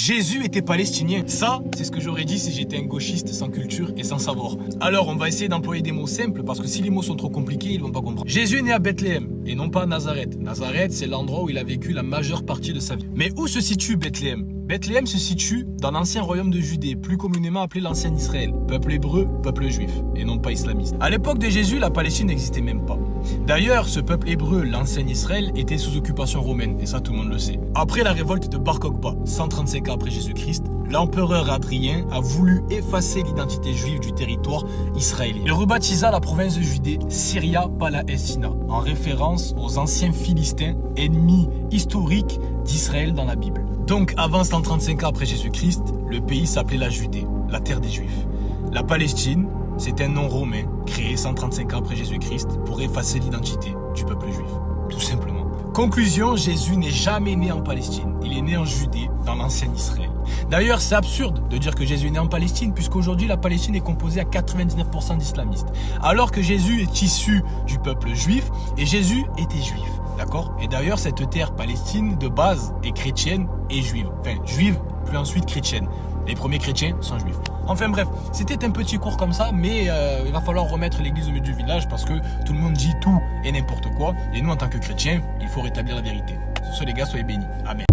Jésus était palestinien. Ça, c'est ce que j'aurais dit si j'étais un gauchiste sans culture et sans savoir. Alors, on va essayer d'employer des mots simples parce que si les mots sont trop compliqués, ils vont pas comprendre. Jésus est né à Bethléem et non pas à Nazareth. Nazareth, c'est l'endroit où il a vécu la majeure partie de sa vie. Mais où se situe Bethléem? Bethléem se situe dans l'ancien royaume de Judée, plus communément appelé l'ancien Israël. Peuple hébreu, peuple juif, et non pas islamiste. À l'époque de Jésus, la Palestine n'existait même pas. D'ailleurs, ce peuple hébreu, l'ancien Israël, était sous occupation romaine, et ça tout le monde le sait. Après la révolte de Bar Kokhba, 135 ans après Jésus-Christ, l'empereur Hadrien a voulu effacer l'identité juive du territoire israélien. Il rebaptisa la province de Judée Syria Palestina, en référence aux anciens Philistins, ennemis historiques d'Israël dans la Bible. Donc, avant 135 ans après Jésus-Christ, le pays s'appelait la Judée, la terre des Juifs. La Palestine, c'est un nom romain créé 135 ans après Jésus-Christ pour effacer l'identité du peuple juif, tout simplement. Conclusion, Jésus n'est jamais né en Palestine, il est né en Judée, dans l'ancien Israël. D'ailleurs, c'est absurde de dire que Jésus est né en Palestine, puisqu'aujourd'hui la Palestine est composée à 99% d'islamistes, alors que Jésus est issu du peuple juif, et Jésus était juif. D'accord? Et d'ailleurs, cette terre Palestine, de base, est chrétienne et juive. Enfin, juive, puis ensuite chrétienne. Les premiers chrétiens sont juifs. Enfin bref, c'était un petit cours comme ça, mais il va falloir remettre l'église au milieu du village parce que tout le monde dit tout et n'importe quoi. Et nous, en tant que chrétiens, il faut rétablir la vérité. Sur ce, les gars, soyez bénis. Amen.